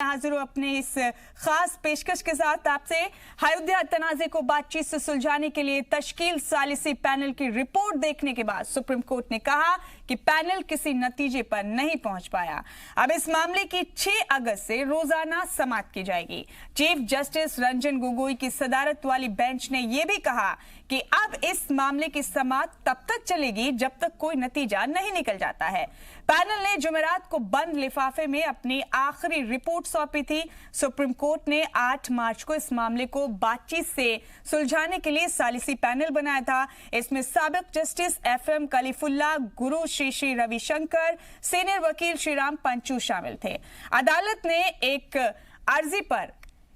हाजिर हूं अपने इस खास पेशकश के साथ आपसे। अयोध्या तनाज़े को बातचीत से सुलझाने के लिए तश्कील सालिसी पैनल की रिपोर्ट देखने के बाद सुप्रीम कोर्ट ने कहा कि पैनल किसी नतीजे पर नहीं पहुंच पाया। अब इस मामले की 6 अगस्त से रोजाना समाअत की जाएगी। चीफ जस्टिस रंजन गोगोई की सदारत वाली बेंच ने यह भी कहा कि अब इस मामले की समाअत तब तक चलेगी जब तक कोई नतीजा नहीं निकल जाता है। पैनल ने जुमेरात को बंद लिफाफे में अपनी आखिरी रिपोर्ट सौंपी थी। सुप्रीम कोर्ट ने 8 मार्च को इस मामले को बातचीत से सुलझाने के लिए सालिसी पैनल बनाया था। इसमें साबिक जस्टिस FM कलीफुल्ला, गुरु श्री श्री रविशंकर, सीनियर वकील श्रीराम पंचू शामिल थे। अदालत ने एक अर्जी पर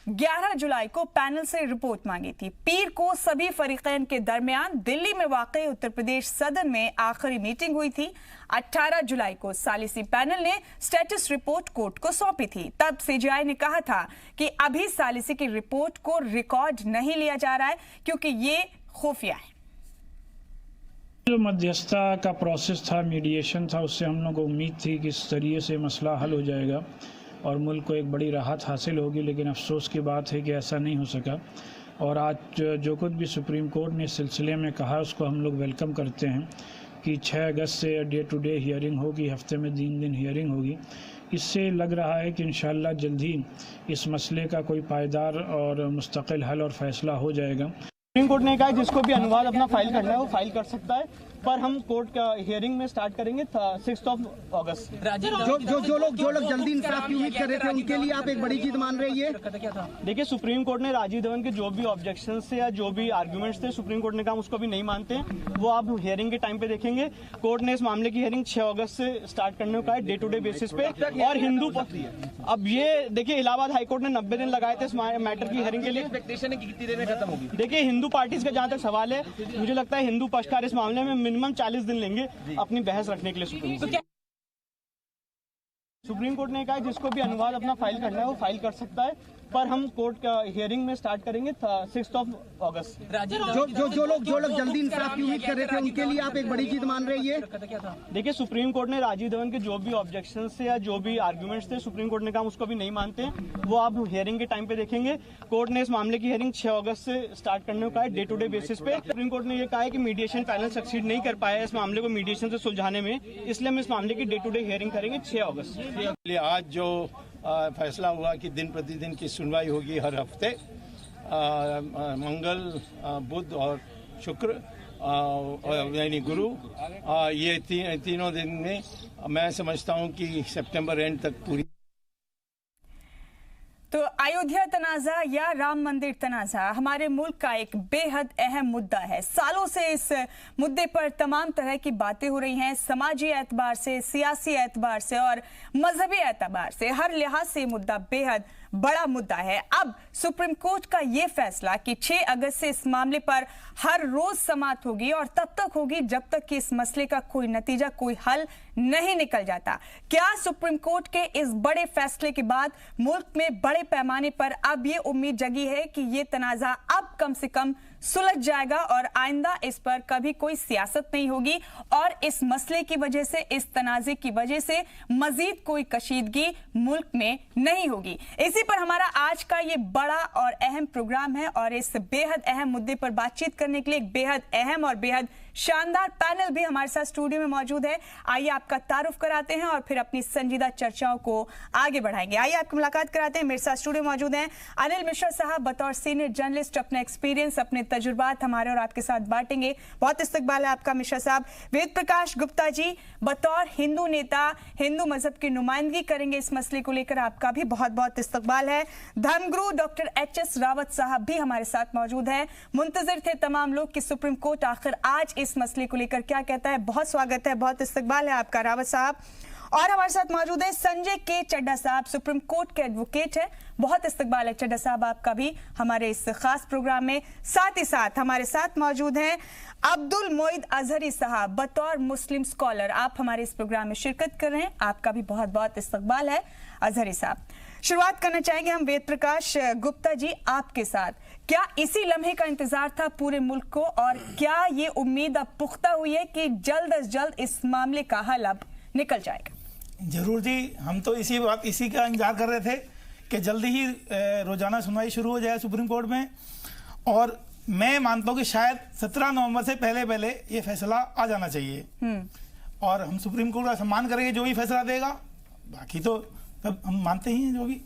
11 जुलाई को पैनल से रिपोर्ट मांगी थी। पीर को सभी फरीकैन के दरमियान दिल्ली में वाक़ई उत्तर प्रदेश सदन में आखिरी मीटिंग हुई थी। 18 जुलाई को सालिसी पैनल ने स्टेटस रिपोर्ट कोर्ट को सौंपी थी। तब CJI ने कहा था कि अभी सालिसी की रिपोर्ट को रिकॉर्ड नहीं लिया जा रहा है क्योंकि ये खुफिया है। जो मध्यस्थता का प्रोसेस था, मीडिएशन था, उससे हम लोग को उम्मीद थी कि इस जरिए से मसला हल हो जाएगा और मुल्क को एक बड़ी राहत हासिल होगी, लेकिन अफसोस की बात है कि ऐसा नहीं हो सका। और आज जो कुछ भी सुप्रीम कोर्ट ने इस सिलसिले में कहा उसको हम लोग वेलकम करते हैं कि 6 अगस्त से डे टू डे हियरिंग होगी, हफ्ते में 3 दिन हियरिंग होगी। इससे लग रहा है कि इंशाअल्लाह जल्द ही इस मसले का कोई पायदार और मुस्तकिल हल और फैसला हो जाएगा। सुप्रीम कोर्ट ने कहा है जिसको भी अनुवाद अपना फाइल करना है वो फाइल कर सकता है, पर हम कोर्ट का हियरिंग में स्टार्ट करेंगे 6 अगस्त। जो लोग जल्दी इंसाफ की उम्मीद कर रहे थे उनके लिए आप एक बड़ी चीज मान रहे हैं। देखिए, सुप्रीम कोर्ट ने राजीव धवन के जो भी ऑब्जेक्शंस थे या जो भी आर्गुमेंट्स थे, सुप्रीम कोर्ट ने कहा उसको भी नहीं मानते हैं। वो आप हियरिंग के टाइम पे देखेंगे। कोर्ट ने इस मामले की हियरिंग 6 अगस्त से स्टार्ट करने को कहा है, डे टू डे बेसिस पे। और हिंदू अब ये देखिए, इलाहाबाद हाईकोर्ट ने 90 दिन लगाए थे इस मैटर की हियरिंग के लिए। एक्सपेक्टेशन है कि कितनी देर में खत्म होगी। देखिए, हिंदू पार्टीज का जहां तक सवाल है, मुझे लगता है हिंदू पक्षकार इस मामले में मिनिमम 40 दिन लेंगे अपनी बहस रखने के लिए। सुप्रीम कोर्ट ने कहा है जिसको भी अनुवाद अपना फाइल करना है वो फाइल कर सकता है, पर हम कोर्ट का हियरिंग में स्टार्ट करेंगे 6 अगस्त। जो लोग जल्दी इंसाफ की उम्मीद कर रहे थे उनके लिए आप एक बड़ी चीज मान रहे हैं। देखिए, सुप्रीम कोर्ट ने राजीव धवन के जो भी ऑब्जेक्शंस थे या जो भी आर्गुमेंट्स थे, सुप्रीम कोर्ट ने कहा उसको भी नहीं मानते हैं। वो आप हियरिंग के टाइम पे देखेंगे। कोर्ट ने इस मामले की हियरिंग 6 अगस्त से स्टार्ट करने को कहा है, डे टू डे बेसिस पे। सुप्रीम कोर्ट ने यह कहा है कि मीडिएशन पैनल सक्सीड नहीं कर पाया इस मामले को मीडिएशन से सुलझाने में, इसलिए हम इस मामले की डे टू डे हियरिंग करेंगे 6 अगस्त। आज जो फैसला हुआ कि दिन प्रतिदिन की सुनवाई होगी हर हफ्ते, मंगल, बुध और शुक्र यानी गुरु, ये तीनों दिन में मैं समझता हूं कि सितंबर एंड तक पूरी। तो अयोध्या तनाज़ा या राम मंदिर तनाज़ा हमारे मुल्क का एक बेहद अहम मुद्दा है। सालों से इस मुद्दे पर तमाम तरह की बातें हो रही हैं, समाजी एतबार से, सियासी एतबार से और मजहबी एतबार से। हर लिहाज से मुद्दा बेहद बड़ा मुद्दा है। अब सुप्रीम कोर्ट का यह फैसला कि 6 अगस्त से इस मामले पर हर रोज समाअत होगी और तब तक होगी जब तक कि इस मसले का कोई नतीजा, कोई हल नहीं निकल जाता। क्या सुप्रीम कोर्ट के इस बड़े फैसले के बाद मुल्क में बड़े पैमाने पर अब ये उम्मीद जगी है कि ये तनाज़ा अब कम से कम सुलझ जाएगा और आइंदा इस पर कभी कोई सियासत नहीं होगी और इस मसले की वजह से, इस तनाज़े की वजह से मजीद कोई कशीदगी मुल्क में नहीं होगी। इसी पर हमारा आज का ये बड़ा और अहम प्रोग्राम है और इस बेहद अहम मुद्दे पर बातचीत करने के लिए एक बेहद अहम और बेहद शानदार पैनल भी हमारे साथ स्टूडियो में मौजूद है। आइए आपका तारुफ कराते हैं और फिर अपनी संजीदा चर्चाओं को आगे बढ़ाएंगे। आइए आपकी मुलाकात कराते हैं। मेरे साथ स्टूडियो मौजूद हैं अनिल मिश्रा साहब, बतौर सीनियर जर्नलिस्ट अपना एक्सपीरियंस, अपने तजुर्बात हमारे और आपके साथ बांटेंगे। बहुत इस्तकबाल है आपका मिश्रा साहब। वेद प्रकाश गुप्ता जी, बतौर हिंदू नेता, हिंदू मजहब की नुमाइंदगी करेंगे इस मसले को लेकर, आपका भी बहुत बहुत इस्तकबाल है। धर्मगुरु डॉक्टर HS रावत साहब भी हमारे साथ मौजूद हैं। मुंतजिर थे तमाम लोग कि सुप्रीम कोर्ट आखिर आज इस मसले को लेकर क्या कहता है। बहुत स्वागत है, बहुत इस्तकबाल है आपका रावत साहब। और हमारे साथ मौजूद है संजय के चड्ढा साहब, सुप्रीम कोर्ट के एडवोकेट है। बहुत इस्तकबाल है चड्ढा साहब आपका भी हमारे इस खास प्रोग्राम में। साथ ही साथ हमारे साथ मौजूद हैं अब्दुल मोइद अजहरी साहब, बतौर मुस्लिम स्कॉलर आप हमारे इस प्रोग्राम में शिरकत कर रहे हैं। आपका भी बहुत बहुत इस्तकबाल है अजहरी साहब। शुरुआत करना चाहेंगे हम वेद प्रकाश गुप्ता जी आपके साथ। क्या इसी लम्हे का इंतजार था पूरे मुल्क को और क्या ये उम्मीद अब पुख्ता हुई है कि जल्द अज जल्द इस मामले का हल अब निकल जाएगा? जरूर जी, हम तो इसी का इंतजार कर रहे थे कि जल्दी ही रोजाना सुनवाई शुरू हो जाए सुप्रीम कोर्ट में, और मैं मानता हूँ कि शायद 17 नवंबर से पहले ये फैसला आ जाना चाहिए। और हम सुप्रीम कोर्ट का सम्मान करेंगे जो भी फैसला देगा, बाकी तो सब हम मानते ही हैं जो भी।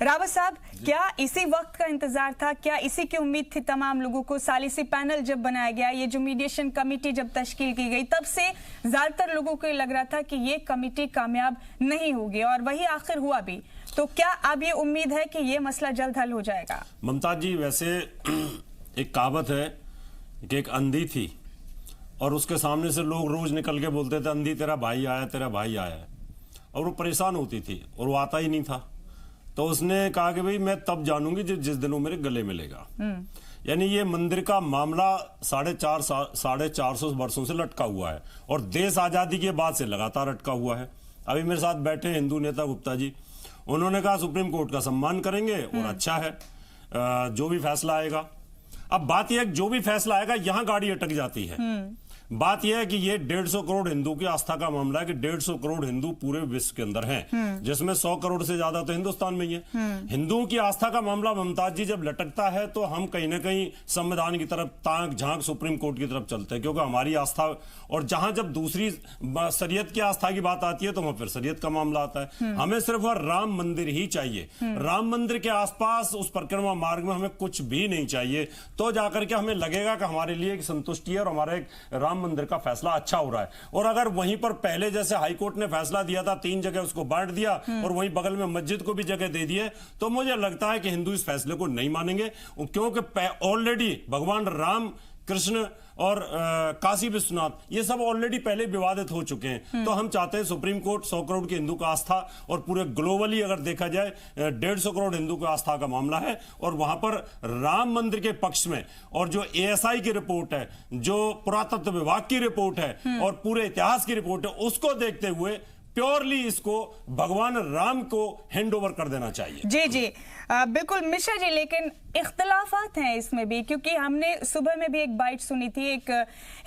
रावत साहब, क्या इसी वक्त का इंतजार था, क्या इसी की उम्मीद थी तमाम लोगों को? सालिसी पैनल जब बनाया गया, ये जो मीडिएशन कमेटी जब तश्कील की गई, तब से ज्यादातर लोगों को लग रहा था कि ये कमेटी कामयाब नहीं होगी, और वही आखिर हुआ भी। तो क्या अब ये उम्मीद है कि ये मसला जल्द हल हो जाएगा? मुमताज जी, वैसे एक कहावत है कि एक अंधी थी और उसके सामने से लोग रोज निकल के बोलते थे, अंधी तेरा भाई आया, तेरा भाई आया, और वो परेशान होती थी और वो आता ही नहीं था। तो उसने कहा कि भाई मैं तब जानूंगी जिस दिन वो मेरे गले मिलेगा। यानी ये मंदिर का मामला 450 वर्षों से लटका हुआ है और देश आजादी के बाद से लगातार लटका हुआ है। अभी मेरे साथ बैठे हिंदू नेता गुप्ता जी, उन्होंने कहा सुप्रीम कोर्ट का सम्मान करेंगे और अच्छा है जो भी फैसला आएगा। अब बात यह है कि जो भी फैसला आएगा यहां गाड़ी अटक जाती है। बात यह है कि ये 150 करोड़ हिंदू की आस्था का मामला है कि 150 करोड़ हिंदू पूरे विश्व के अंदर हैं, जिसमें 100 करोड़ से ज्यादा तो हिंदुस्तान में ही है। हिंदुओं की आस्था का मामला मुमताज जी जब लटकता है तो हम कहीं ना कहीं संविधान की तरफ ताक झांक सुप्रीम कोर्ट की तरफ चलते हैं, क्योंकि हमारी आस्था, और जहां जब दूसरी शरीयत की आस्था की बात आती है तो वहां फिर शरीयत का मामला आता है। हमें सिर्फ वह राम मंदिर ही चाहिए, राम मंदिर के आसपास उस परिक्रमा मार्ग में हमें कुछ भी नहीं चाहिए, तो जाकर के हमें लगेगा कि हमारे लिए एक संतुष्टि है और हमारा एक राम मंदिर का फैसला अच्छा हो रहा है। और अगर वहीं पर पहले जैसे हाईकोर्ट ने फैसला दिया था 3 जगह उसको बांट दिया और वहीं बगल में मस्जिद को भी जगह दे दी है, तो मुझे लगता है कि हिंदू इस फैसले को नहीं मानेंगे, क्योंकि ऑलरेडी भगवान राम, कृष्ण और काशी विश्वनाथ ये सब ऑलरेडी पहले विवादित हो चुके हैं। तो हम चाहते हैं सुप्रीम कोर्ट 100 करोड़ की हिंदू का आस्था, और पूरे ग्लोबली अगर देखा जाए 150 करोड़ हिंदू का आस्था का मामला है, और वहां पर राम मंदिर के पक्ष में, और जो ASI की रिपोर्ट है, जो पुरातत्व विभाग की रिपोर्ट है और पूरे इतिहास की रिपोर्ट है, उसको देखते हुए प्योरली इसको भगवान राम को हैंड ओवर कर देना चाहिए। जी जी बिल्कुल मिश्रा जी, लेकिन इख्तलाफात हैं इसमें भी, क्योंकि हमने सुबह में भी एक बाइट सुनी थी, एक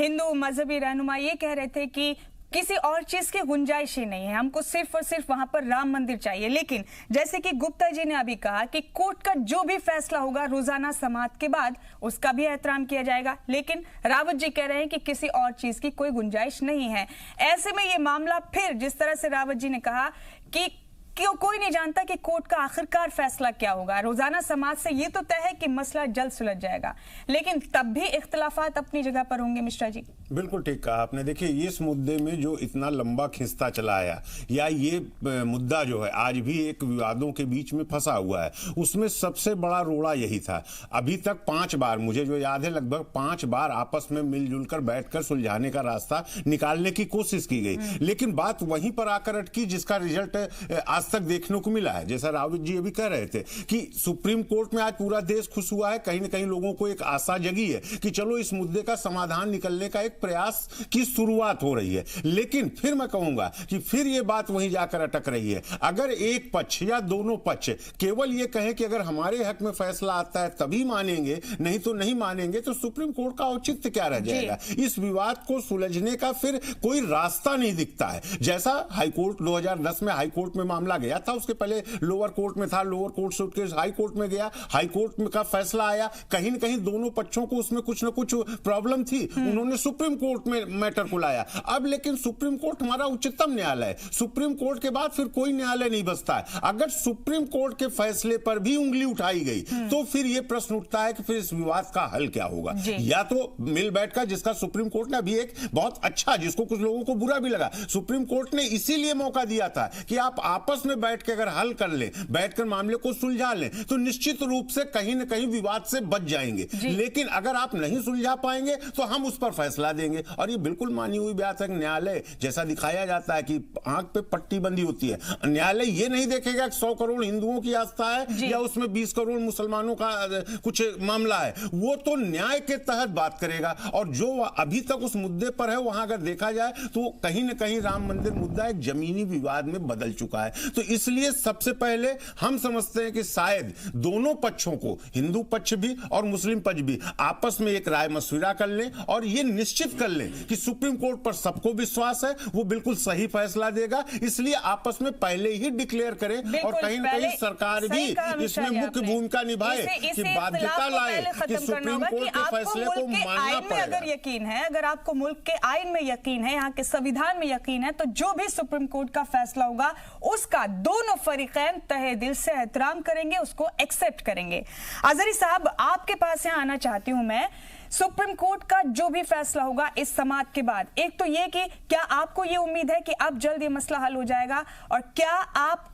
हिंदू मजहबी रहनुमा ये कह रहे थे कि किसी और चीज की गुंजाइश ही नहीं है, हमको सिर्फ और सिर्फ वहां पर राम मंदिर चाहिए। लेकिन जैसे कि गुप्ता जी ने अभी कहा कि कोर्ट का जो भी फैसला होगा रोजाना समाअत के बाद उसका भी एहतराम किया जाएगा, लेकिन रावत जी कह रहे हैं कि किसी और चीज की कोई गुंजाइश नहीं है। ऐसे में ये मामला फिर जिस तरह से रावत जी ने कहा कि कोई नहीं जानता कि कोर्ट का आखिरकार फैसला क्या होगा, रोजाना समाज से ये तो तय है कि मसला जल्द सुलझ जाएगा, लेकिन तब भी इख्तलाफात अपनी जगह पर होंगे। मिश्रा जी, बिल्कुल ठीक कहा आपने। देखिए, इस मुद्दे में जो इतना लंबा खिंचता चला आया, या ये मुद्दा जो है आज भी एक विवादों के बीच में फंसा हुआ है, उसमें सबसे बड़ा रोड़ा यही था। अभी तक 5 बार, मुझे जो याद है लगभग 5 बार आपस में मिलजुल कर बैठकर सुलझाने का रास्ता निकालने की कोशिश की गई, लेकिन बात वहीं पर आकर अटकी जिसका रिजल्ट आज तक देखने को मिला है। जैसा रावत जी अभी कह रहे थे कि सुप्रीम कोर्ट में आज पूरा देश खुश हुआ है, कहीं न कहीं लोगों को एक आशा जगी है कि चलो इस मुद्दे का समाधान निकलने का एक प्रयास की शुरुआत हो रही है। लेकिन फिर मैं कहूंगा कि फिर ये बात वहीं जाकर अटक रही है। अगर एक पक्ष या दोनों पक्ष केवल ये कहें कि अगर हमारे हक में फैसला आता है तभी मानेंगे, नहीं तो नहीं मानेंगे, तो सुप्रीम कोर्ट का औचित्य क्या रह जाएगा? इस विवाद को सुलझने का फिर कोई रास्ता नहीं दिखता है। जैसा हाईकोर्ट 2010 में हाईकोर्ट में मामला गया था, उसके पहले लोअर कोर्ट में था, लोअर कोर्ट से उठकर हाई कोर्ट में गया, हाई कोर्ट में का फैसला आया, कहीं न कहीं दोनों पक्षों को उसमें कुछ न कुछ प्रॉब्लम थी, उन्होंने सुप्रीम कोर्ट में मैटर को लाया। अब लेकिन सुप्रीम कोर्ट हमारा उच्चतम न्यायालय है, सुप्रीम कोर्ट के बाद फिर कोई न्यायालय नहीं बचता है। अगर सुप्रीम कोर्ट के फैसले पर भी उंगली उठाई गई तो फिर यह प्रश्न उठता है कि फिर इस विवाद का हल क्या होगा? या तो मिल बैठकर, जिसका सुप्रीम कोर्ट ने अभी एक बहुत अच्छा, जिसको कुछ लोगों को बुरा भी लगा, सुप्रीम कोर्ट ने इसीलिए मौका दिया था कि आप आपस में बैठ के अगर हल कर ले, बैठकर मामले को सुलझा लें, तो निश्चित रूप से कहीं न कहीं विवाद से बच जाएंगे। लेकिन अगर आप नहीं सुलझा पाएंगे तो हम उस पर फैसला देंगे। और ये बिल्कुल मानी हुई बात है, न्यायालय जैसा दिखाया जाता है कि आंख पे पट्टी बंधी होती है, न्यायालय ये नहीं देखेगा कि 100 करोड़ हिंदुओं की आस्था है या उसमें 20 करोड़ मुसलमानों का कुछ मामला है, वो तो न्याय के तहत बात करेगा। और जो अभी तक उस मुद्दे पर है, वहां अगर देखा जाए तो कहीं न कहीं राम मंदिर मुद्दा एक जमीनी विवाद में बदल चुका है। तो इसलिए सबसे पहले हम समझते हैं कि शायद दोनों पक्षों को, हिंदू पक्ष भी और मुस्लिम पक्ष भी, आपस में एक राय मशविरा कर लें और ये निश्चित कर लें कि सुप्रीम कोर्ट पर सबको विश्वास है, वो बिल्कुल सही फैसला देगा। इसलिए आपस में पहले ही डिक्लेयर करें और कहीं न कहीं सरकार भी इसमें मुख्य भूमिका निभाए कि बाध्यता लाए कि सुप्रीम कोर्ट के फैसले को मानना पड़ेगा। अगर यकीन है, अगर आपको मुल्क के आईन में यकीन है, यहाँ के संविधान में यकीन है, तो जो भी सुप्रीम कोर्ट का फैसला होगा उसका दोनों फरीकैन तहे दिल से एहतराम करेंगे, उसको एक्सेप्ट करेंगे। अजहरी साहब, आपके पास यहाँ आना चाहती हूं मैं। सुप्रीम कोर्ट का जो भी फैसला होगा इस समाअत के बाद, एक तो ये कि क्या आपको ये उम्मीद है कि अब जल्द ये मसला हल हो जाएगा, और क्या आप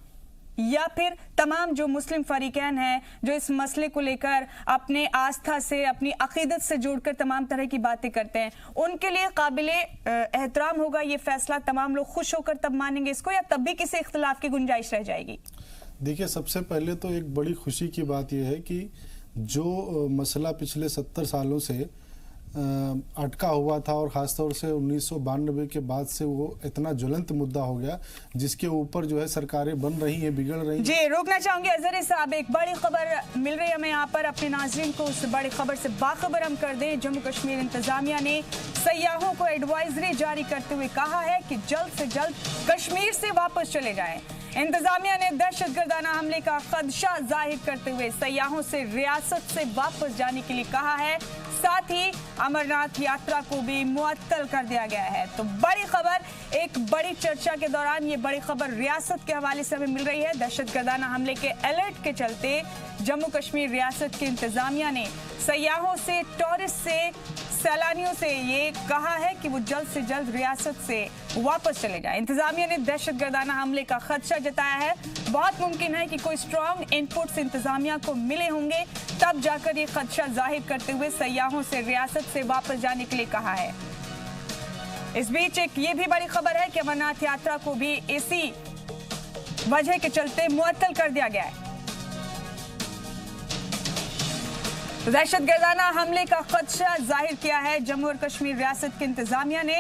या फिर तमाम जो मुस्लिम फरीकैन हैं जो इस मसले को लेकर अपने आस्था से, अपनी अकीदत से जोड़कर तमाम तरह की बातें करते हैं, उनके लिए काबिले एहतराम होगा ये फैसला, तमाम लोग खुश होकर तब मानेंगे इसको, या तब भी किसी इख्तिलाफ की गुंजाइश रह जाएगी? देखिए, सबसे पहले तो एक बड़ी खुशी की बात यह है कि जो मसला पिछले 70 सालों से अटका हुआ था और ख़ासतौर से 1992 के बाद से वो इतना ज्वलंत मुद्दा हो गया, जिसके ऊपर जो है सरकारें बन रही हैं, बिगड़ रही हैं। जी, रोकना चाहूंगी अजहरी साहब, एक बड़ी खबर मिल रही है हमें यहाँ पर, अपने नाज़रीन को उस बड़ी खबर से बाखबर हम कर दें। जम्मू कश्मीर इंतजामिया ने सयाहों को एडवाइजरी जारी करते हुए कहा है कि जल्द से जल्द कश्मीर से वापस चले जाएं। इंतजामिया ने दहशतगर्दाना हमले का खदशा जाहिर करते हुए सयाहों से रियासत से वापस जाने के लिए कहा है, साथ ही अमरनाथ यात्रा को भी मुअत्तल कर दिया गया है। तो बड़ी खबर, एक बड़ी चर्चा के दौरान ये बड़ी खबर रियासत के हवाले से हमें मिल रही है। दहशतगर्दाना हमले के अलर्ट के चलते जम्मू कश्मीर रियासत की इंतजामिया ने सयाहों से, टूरिस्ट से, सैलानियों से ये कहा है कि वो जल्द से जल्द रियासत से वापस चले जाएं। इंतजामिया ने दहशतगर्दाना हमले का खदशा जताया है। बहुत मुमकिन है कि कोई स्ट्रॉन्ग इनपुट्स इंतजामिया को मिले होंगे, तब जाकर ये खदशा जाहिर करते हुए सयाहों से रियासत से वापस जाने के लिए कहा है। इस बीच एक ये भी बड़ी खबर है कि अमरनाथ यात्रा को भी इसी वजह के चलते मुअत्तल कर दिया गया है। दहशतगर्दाना हमले का खदशा जाहिर किया है जम्मू और कश्मीर रियासत की इंतजामिया ने।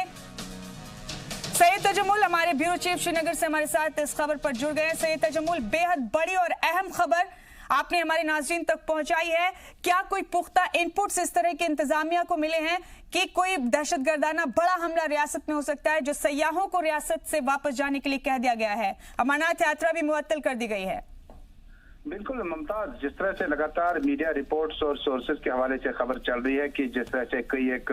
सैयद तजम्मुल हमारे ब्यूरो चीफ श्रीनगर से हमारे साथ इस खबर पर जुड़ गए हैं। सैयद तजम्मुल, बेहद बड़ी और अहम खबर आपने हमारे नाज़रीन तक पहुंचाई है। क्या कोई पुख्ता इनपुट्स इस तरह के इंतजामिया को मिले हैं कि कोई दहशतगर्दाना बड़ा हमला रियासत में हो सकता है, जो सयाहों को रियासत से वापस जाने के लिए कह दिया गया है? अमरनाथ यात्रा भी मुअत्तल कर दी गई है। बिल्कुल मुमताज, जिस तरह से लगातार मीडिया रिपोर्ट्स और सोर्सेज के हवाले से खबर चल रही है कि जिस तरह से कई एक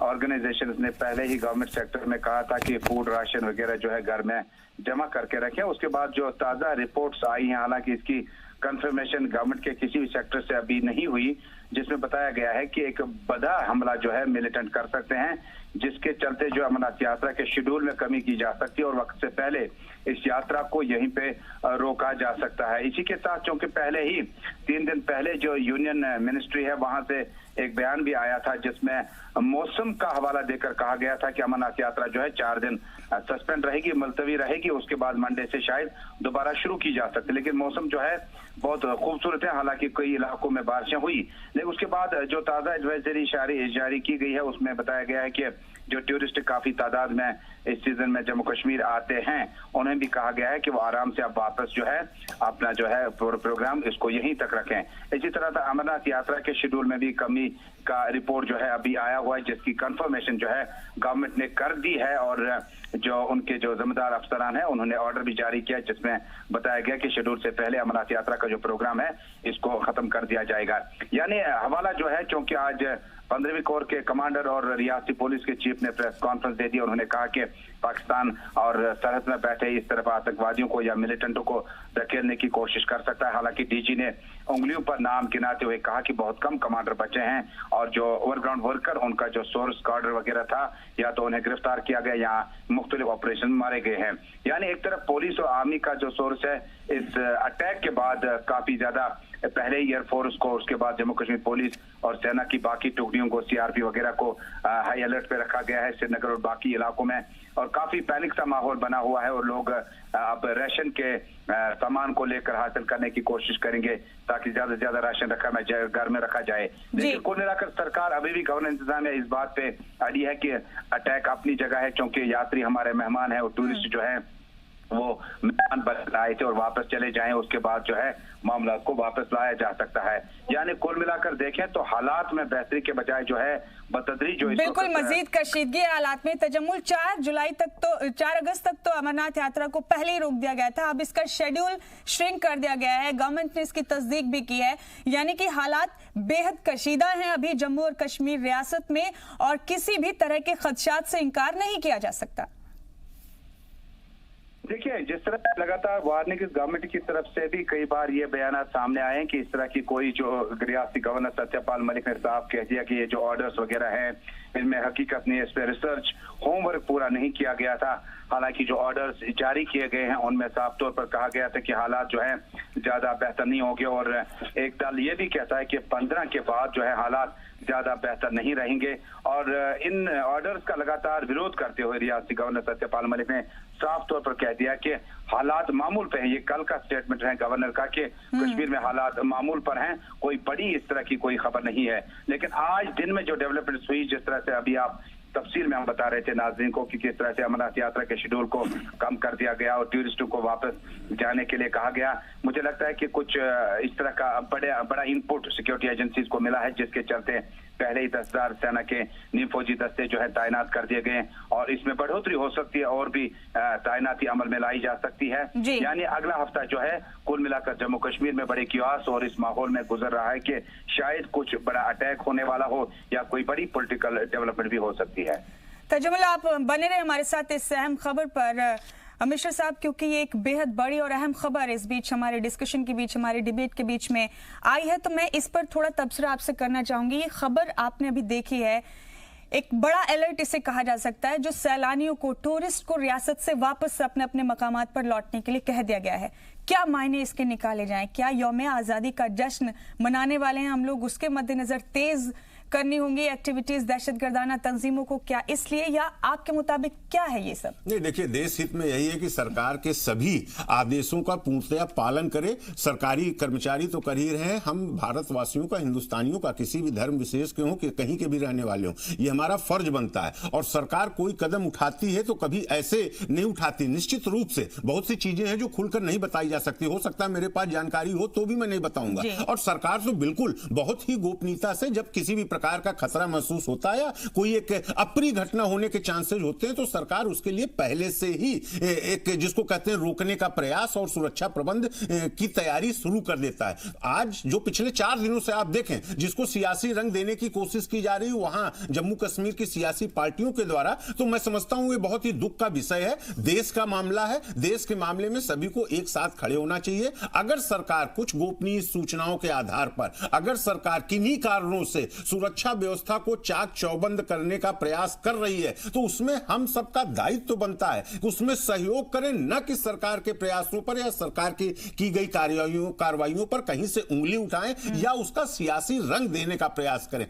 ऑर्गेनाइजेशन ने पहले ही गवर्नमेंट सेक्टर में कहा था कि फूड राशन वगैरह जो है घर में जमा करके रखें, उसके बाद जो ताज़ा रिपोर्ट्स आई हैं, हालांकि इसकी कंफर्मेशन गवर्नमेंट के किसी भी सेक्टर से अभी नहीं हुई, जिसमें बताया गया है कि एक बड़ा हमला जो है मिलिटेंट कर सकते हैं, जिसके चलते जो अमरनाथ यात्रा के शेड्यूल में कमी की जा सकती है और वक्त से पहले इस यात्रा को यहीं पे रोका जा सकता है। इसी के साथ चूंकि पहले ही 3 दिन पहले जो यूनियन मिनिस्ट्री है वहां से एक बयान भी आया था जिसमें मौसम का हवाला देकर कहा गया था कि अमरनाथ यात्रा जो है 4 दिन सस्पेंड रहेगी, मुलतवी रहेगी, उसके बाद मंडे से शायद दोबारा शुरू की जा सकती है। लेकिन मौसम जो है बहुत खूबसूरत है, हालांकि कई इलाकों में बारिशें हुई, लेकिन उसके बाद जो ताज़ा एडवाइजरी जारी की गई है उसमें बताया गया है कि जो टूरिस्ट काफी तादाद में इस सीजन में जम्मू कश्मीर आते हैं, उन्हें भी कहा गया है कि वो आराम से अब वापस जो है अपना जो है प्रोग्राम इसको यहीं तक रखें। इसी तरह अमरनाथ यात्रा के शेड्यूल में भी कमी का रिपोर्ट जो है अभी आया हुआ है, जिसकी कंफर्मेशन जो है गवर्नमेंट ने कर दी है और जो उनके जो जिम्मेदार अफसरान है उन्होंने ऑर्डर भी जारी किया जिसमें बताया गया कि शेड्यूल से पहले अमरनाथ यात्रा का जो प्रोग्राम है इसको खत्म कर दिया जाएगा। यानी हवाला जो है, क्योंकि आज 15वीं कोर के कमांडर और रियासती पुलिस के चीफ ने प्रेस कॉन्फ्रेंस दे दी, उन्होंने कहा कि पाकिस्तान और सरहद में बैठे इस तरफ आतंकवादियों को या मिलिटेंटों को धकेलने की कोशिश कर सकता है। हालांकि डीजी ने उंगलियों पर नाम गिनाते हुए कहा कि बहुत कम कमांडर बचे हैं और जो ओवरग्राउंड वर्कर उनका जो सोर्स कार्डर वगैरह था या तो उन्हें गिरफ्तार किया गया या मुख्तलिफ ऑपरेशन मारे गए हैं। यानी एक तरफ पुलिस और आर्मी का जो सोर्स है इस अटैक के बाद काफी ज्यादा पहले ही एयरफोर्स को, उसके बाद जम्मू कश्मीर पुलिस और सेना की बाकी टुकड़ियों को, सीआरपी वगैरह को हाई अलर्ट पे रखा गया है श्रीनगर और बाकी इलाकों में, और काफी पैनिक सा माहौल बना हुआ है और लोग अब राशन के सामान को लेकर हासिल करने की कोशिश करेंगे ताकि ज्यादा से ज्यादा राशन घर में रखा जाए। लेकिन कुल मिलाकर सरकार अभी भी गवर्नर इंतजाम है इस बात पे अड़ी है कि अटैक अपनी जगह है, क्योंकि यात्री हमारे मेहमान है और टूरिस्ट जो है वो मेहमान बन आए थे और वापस चले जाएं, उसके बाद जो है मामला को वापस लाया जा सकता है। यानी कुल मिलाकर देखें तो हालात में बेहतरी के बजाय जो है बदतदरी जो बिल्कुल मजीद कशीदगी हालात में। तजम्मुल 4 अगस्त तक तो अमरनाथ यात्रा को पहले ही रोक दिया गया था, अब इसका शेड्यूल श्रिंक कर दिया गया है। गवर्नमेंट ने इसकी तस्दीक भी की है, यानी कि हालात बेहद कशीदा हैं अभी जम्मू और कश्मीर रियासत में, और किसी भी तरह के खदशात से इनकार नहीं किया जा सकता। देखिए, जिस तरह लगातार वार्निंग गवर्नमेंट की तरफ से भी कई बार ये बयान सामने आए हैं कि इस तरह की कोई जो रियासती गवर्नर सत्यपाल मलिक ने साफ कह दिया कि ये जो ऑर्डर्स वगैरह हैं इनमें हकीकत नहीं, इस पर रिसर्च होमवर्क पूरा नहीं किया गया था। हालांकि जो ऑर्डर्स जारी किए गए हैं उनमें साफ तौर पर कहा गया था कि हालात जो है ज्यादा बेहतर नहीं होंगे, और एक दल ये भी कहता है कि 15 के बाद जो है हालात ज्यादा बेहतर नहीं रहेंगे। और इन ऑर्डर्स का लगातार विरोध करते हुए रियासती गवर्नर सत्यपाल मलिक ने साफ तौर पर कह दिया कि हालात मामूल पे हैं। ये कल का स्टेटमेंट है गवर्नर का कि कश्मीर में हालात मामूल पर हैं, कोई बड़ी इस तरह की कोई खबर नहीं है। लेकिन आज दिन में जो डेवलपमेंट हुई, जिस तरह से अभी आप तफसील में हम बता रहे थे नाज़रीन को कि किस तरह से अमरनाथ यात्रा के शेड्यूल को कम कर दिया गया और टूरिस्टों को वापस जाने के लिए कहा गया, मुझे लगता है कि कुछ इस तरह का बड़ा इनपुट सिक्योरिटी एजेंसीज को मिला है, जिसके चलते पहले ही 10,000 सेना के नीम फौजी दस्ते जो है तैनात कर दिए गए, और इसमें बढ़ोतरी हो सकती है और भी तैनाती अमल में लाई जा सकती है। यानी अगला हफ्ता जो है कुल मिलाकर जम्मू कश्मीर में बड़े कियास और इस माहौल में गुजर रहा है कि शायद कुछ बड़ा अटैक होने वाला हो या कोई बड़ी पॉलिटिकल डेवलपमेंट भी हो सकती है। तजम्मुल, आप बने रहे हमारे साथ इस अहम खबर पर मिश्र साहब, क्योंकि ये एक बेहद बड़ी और अहम खबर इस बीच हमारे डिस्कशन के बीच, हमारे डिबेट के बीच में आई है, तो मैं इस पर थोड़ा तबसरा आपसे करना चाहूंगी। ये खबर आपने अभी देखी है, एक बड़ा अलर्ट इसे कहा जा सकता है, जो सैलानियों को, टूरिस्ट को रियासत से वापस अपने अपने मकामात पर लौटने के लिए कह दिया गया है। क्या मायने इसके निकाले जाएं? क्या यौम आज़ादी का जश्न मनाने वाले हैं हम लोग, उसके मद्देनजर तेज करनी होंगी एक्टिविटीज दहशतगर्दाना तंजीमों को, क्या इसलिए, या आपके मुताबिक क्या है ये सब? नहीं, देखिए, देश हित में यही है कि सरकार के सभी आदेशों का पूर्णतया पालन करे। सरकारी कर्मचारी तो कर ही रहे हैं, हम भारतवासियों का, हिंदुस्तानियों का, किसी भी धर्म विशेष के हों कि कहीं के भी रहने वाले हों, ये हमारा फर्ज बनता है। और सरकार कोई कदम उठाती है तो कभी ऐसे नहीं उठाती। निश्चित रूप से बहुत सी चीजें हैं जो खुलकर नहीं बताई जा सकती, हो सकता है मेरे पास जानकारी हो तो भी मैं नहीं बताऊंगा। और सरकार तो बिल्कुल बहुत ही गोपनीयता से, जब किसी भी प्रकार का खतरा महसूस होता है या कोई एक अप्रिय घटना होने के चांसेस होते हैं, तो सरकार उसके लिए पहले से ही एक जिसको कहते हैं रोकने का प्रयास और सुरक्षा प्रबंध की तैयारी शुरू कर देता है। आज जो पिछले 4 दिनों से आप देखें, जिसको सियासी रंग देने की कोशिश की जा रही है वहां जम्मू कश्मीर की सियासी पार्टियों के द्वारा, तो मैं समझता हूं ये बहुत ही दुख का विषय है। देश का मामला है, देश के मामले में सभी को एक साथ खड़े होना चाहिए। अगर सरकार कुछ गोपनीय सूचनाओं के आधार पर, अगर सरकार किन्हीं कारणों से सुरक्षा व्यवस्था को चाक चौबंद करने का प्रयास कर रही है, तो उसमें हम सबका दायित्व तो बनता है कि उसमें सहयोग करें, न कि सरकार के प्रयासों पर या सरकार की गई कार्रवाइयों पर कहीं से उंगली उठाएं या उसका सियासी रंग देने का प्रयास करें।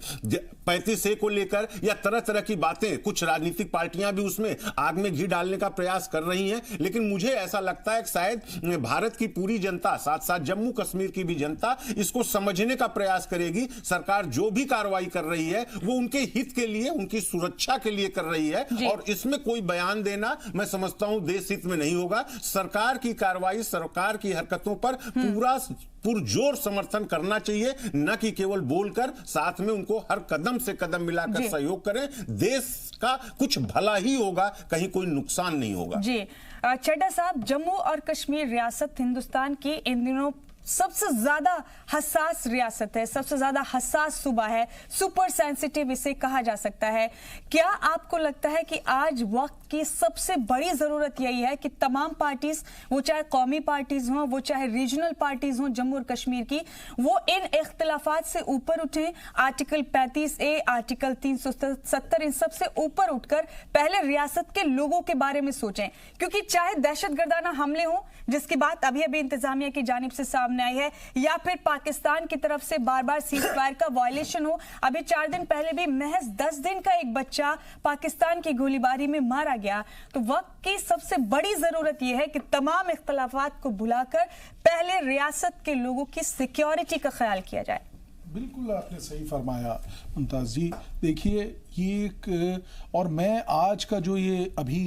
35A को लेकर या तरह तरह की बातें, कुछ राजनीतिक पार्टियां भी उसमें आग में घी डालने का प्रयास कर रही हैं, लेकिन मुझे ऐसा लगता है कि शायद भारत की पूरी जनता, साथ साथ जम्मू कश्मीर की भी जनता इसको समझने का प्रयास करेगी। सरकार जो भी कार्रवाई कर रही है वो उनके हित के लिए, उनकी सुरक्षा के लिए कर रही है, और इसमें कोई बयान देना मैं समझता हूं देश हित में नहीं होगा। सरकार की कार्रवाई, सरकार की हरकतों पर पूरा पुरजोर समर्थन करना चाहिए, न कि केवल बोलकर, साथ में उनको हर कदम से कदम मिलाकर सहयोग करें। देश का कुछ भला ही होगा, कहीं कोई नुकसान नहीं होगा। जी चड्ढा साहब, जम्मू और कश्मीर रियासत हिंदुस्तान की इन दिनों सबसे ज्यादा हसास रियासत है, सबसे ज्यादा हसास सूबा है, सुपर सेंसिटिव इसे कहा जा सकता है। क्या आपको लगता है कि आज वक्त की सबसे बड़ी जरूरत यही है कि तमाम पार्टीज, वो चाहे कौमी पार्टीज हों, वो चाहे रीजनल पार्टीज हों जम्मू और कश्मीर की, वो इन इख्तिलाफात से ऊपर उठें, आर्टिकल 35A, आर्टिकल 370, इन सबसे ऊपर उठकर पहले रियासत के लोगों के बारे में सोचें? क्योंकि चाहे दहशतगर्दाना हमले हों, जिसकी बात अभी अभी इंतजामिया की जानिब से सामने आई है, या फिर पाकिस्तान की तरफ से बार बार सीज फायर का वायलेशन हो, अभी 4 दिन पहले भी महज 10 दिन का एक बच्चा पाकिस्तान की गोलीबारी में मारा गया, तो वक्त की सबसे बड़ी जरूरत यह है कि तमाम इख्तिलाफात को भुलाकर पहले रियासत के लोगों की सिक्योरिटी का ख्याल किया जाए। बिल्कुल आपने सही फरमाया मुमताज जी। देखिए, ये एक, और मैं आज का जो ये अभी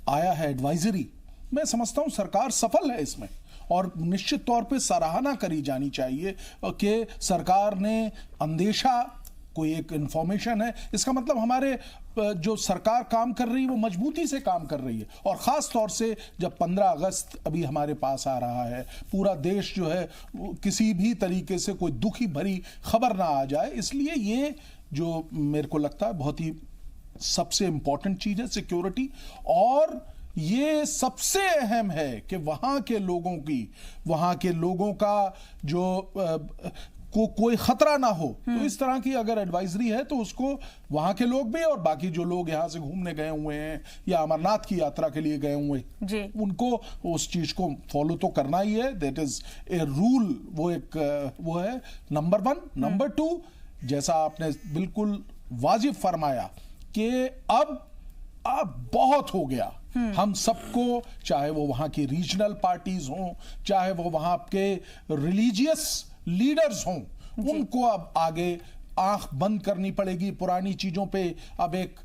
आया है एडवाइजरी मैं समझता हूं सरकार सफल है इसमें, और निश्चित तौर पे सराहना करी जानी चाहिए कि सरकार ने अंदेशा, कोई एक इंफॉर्मेशन है, इसका मतलब हमारे जो सरकार काम कर रही है वो मजबूती से काम कर रही है। और ख़ास तौर से जब 15 अगस्त अभी हमारे पास आ रहा है, पूरा देश जो है किसी भी तरीके से कोई दुखी भरी खबर ना आ जाए, इसलिए ये जो मेरे को लगता है बहुत ही सबसे इंपॉर्टेंट चीज़ है सिक्योरिटी। और ये सबसे अहम है कि वहाँ के लोगों का जो कोई खतरा ना हो। तो इस तरह की अगर एडवाइजरी है तो उसको वहां के लोग भी और बाकी जो लोग यहाँ से घूमने गए हुए हैं या अमरनाथ की यात्रा के लिए गए हुए उनको उस चीज को फॉलो तो करना ही है। दैट इज ए रूल, वो है नंबर 1। नंबर 2, जैसा आपने बिल्कुल वाजिब फरमाया कि अब बहुत हो गया। हम सबको, चाहे वो वहां की रीजनल पार्टीज हों, चाहे वो वहां के रिलीजियस लीडर्स हों, उनको अब आगे आंख बंद करनी पड़ेगी। पुरानी चीजों पे अब एक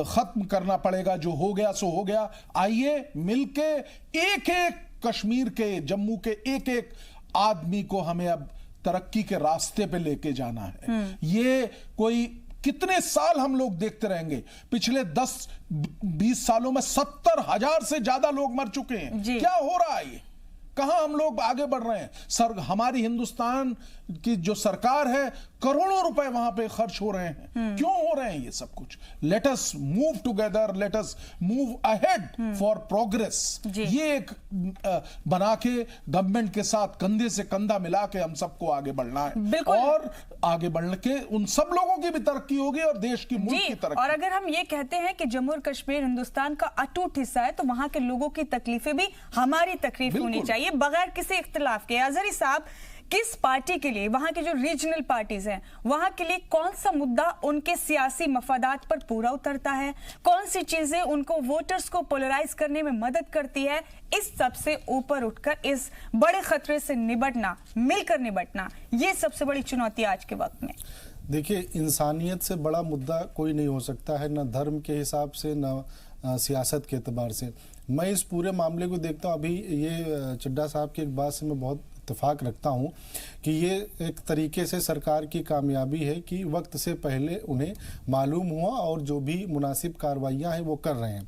खत्म करना पड़ेगा। जो हो गया सो हो गया। आइए मिलके एक एक कश्मीर के, जम्मू के एक एक आदमी को हमें अब तरक्की के रास्ते पे लेके जाना है। ये कोई कितने साल हम लोग देखते रहेंगे? पिछले 10-20 सालों में 70,000 से ज्यादा लोग मर चुके हैं। क्या हो रहा है? कहां हम लोग आगे बढ़ रहे हैं? हमारी हिंदुस्तान की जो सरकार है, करोड़ों रुपए वहां पे खर्च हो रहे हैं। क्यों हो रहे हैं ये सब कुछ? Let us move together, let us move ahead for progress. ये एक बना के गवर्नमेंट के साथ कंधे से कंधा मिला के हम सबको आगे बढ़ना है। और आगे बढ़ने के उन सब लोगों की भी तरक्की होगी और देश की, मुल्क की तरक्की। और अगर हम ये कहते हैं कि जम्मू और कश्मीर हिंदुस्तान का अटूट हिस्सा है, तो वहां के लोगों की तकलीफें भी हमारी तकलीफ होनी चाहिए, बगैर किसी इख्तिलाफ के। अजहरी साहब, किस पार्टी के लिए, वहां की जो रीजनल पार्टीज हैं, वहां के लिए कौन सा मुद्दा उनके सियासी मफादात पर पूरा उतरता है? कौन सी चीजें उनको वोटर्स को पोलराइज करने में मदद करती है? इस सब से ऊपर उठकर इस बड़े खतरे से निपटना, मिलकर निपटना, ये सबसे बड़ी चुनौती आज के वक्त में। देखिए, इंसानियत से बड़ा मुद्दा कोई नहीं हो सकता है, न धर्म के हिसाब से, न सियासत के एतबार से। मैं इस पूरे मामले को देखता हूँ, अभी ये चड्ढा साहब की एक बात से मैं बहुत इत्तेफाक रखता हूँ कि ये एक तरीके से सरकार की कामयाबी है कि वक्त से पहले उन्हें मालूम हुआ और जो भी मुनासिब कार्रवाइयाँ हैं वो कर रहे हैं।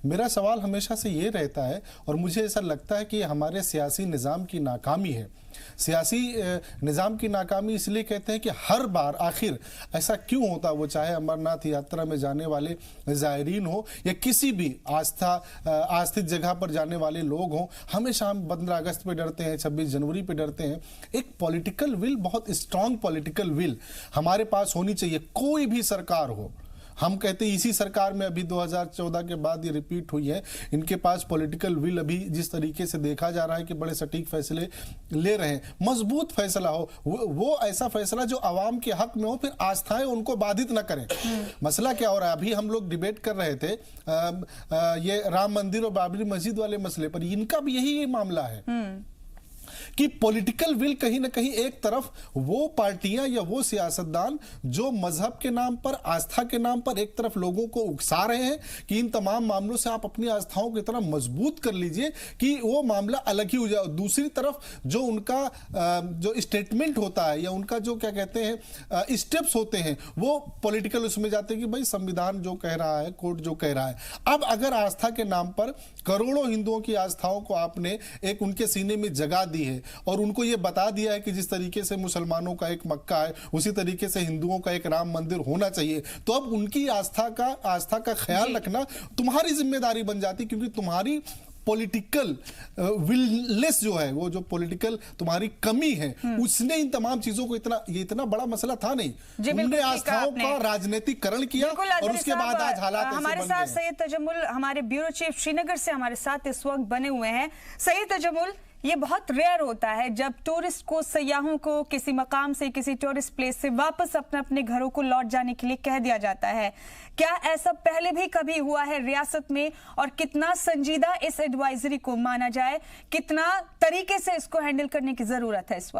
मेरा सवाल हमेशा से ये रहता है, और मुझे ऐसा लगता है कि हमारे सियासी निज़ाम की नाकामी है। सियासी निज़ाम की नाकामी इसलिए कहते हैं कि हर बार आखिर ऐसा क्यों होता, वो चाहे अमरनाथ यात्रा में जाने वाले ज़ायरीन हो या किसी भी आस्थिक जगह पर जाने वाले लोग हों, हमेशा हम 15 अगस्त पे डरते हैं, 26 जनवरी पे डरते हैं। एक पॉलिटिकल विल, बहुत स्ट्रांग पॉलिटिकल विल हमारे पास होनी चाहिए, कोई भी सरकार हो। हम कहते हैं इसी सरकार में अभी 2014 के बाद ये रिपीट हुई है, इनके पास पॉलिटिकल विल अभी जिस तरीके से देखा जा रहा है कि बड़े सटीक फैसले ले रहे हैं, मजबूत फैसला हो, वो ऐसा फैसला जो आवाम के हक में हो, फिर आस्थाएं उनको बाधित न करें। मसला क्या हो रहा है? अभी हम लोग डिबेट कर रहे थे ये राम मंदिर और बाबरी मस्जिद वाले मसले पर, इनका भी यही मामला है कि पॉलिटिकल विल कहीं ना कहीं एक तरफ वो पार्टियां या वो सियासतदान जो मजहब के नाम पर, आस्था के नाम पर एक तरफ लोगों को उकसा रहे हैं कि इन तमाम मामलों से आप अपनी आस्थाओं की तरह मजबूत कर लीजिए कि वो मामला अलग ही हो जाए। दूसरी तरफ जो उनका जो स्टेटमेंट होता है या उनका जो क्या कहते हैं स्टेप्स होते हैं, वो पॉलिटिकल उसमें जाते हैं कि भाई संविधान जो कह रहा है, कोर्ट जो कह रहा है। अब अगर आस्था के नाम पर करोड़ों हिंदुओं की आस्थाओं को आपने एक उनके सीने में जगह दी है और उनको ये बता दिया है कि जिस तरीके से मुसलमानों का एक मक्का है, उसी तरीके से हिंदुओं का एक राम मंदिर होना चाहिए, तो अब उनकी आस्था का ख्याल रखना तुम्हारी जिम्मेदारी बन जाती, क्योंकि तुम्हारी पॉलिटिकल विलनेस जो है, वो जो पॉलिटिकल तुम्हारी कमी है, उसने इन तमाम चीजों को इतना बड़ा मसला था नहीं, उन्होंने आस्थाओं का राजनीतिकरण किया और उसके बाद आज हालात हमारे साथ सैयद तजम्मुल, हमारे ब्यूरो चीफ श्रीनगर से हमारे साथ इस वक्त बने हुए हैं। सैयद तजम्मुल, ये बहुत रेयर होता है जब टूरिस्ट को, सयाहों को किसी मकाम से, किसी टूरिस्ट प्लेस से वापस अपने घरों को लौट जाने के लिए कह दिया जाता है। क्या ऐसा पहले भी कभी हुआ है रियासत में? और कितना संजीदा इस एडवाइजरी को माना जाए, कितना तरीके से इसको हैंडल करने की जरूरत है इस वक्त?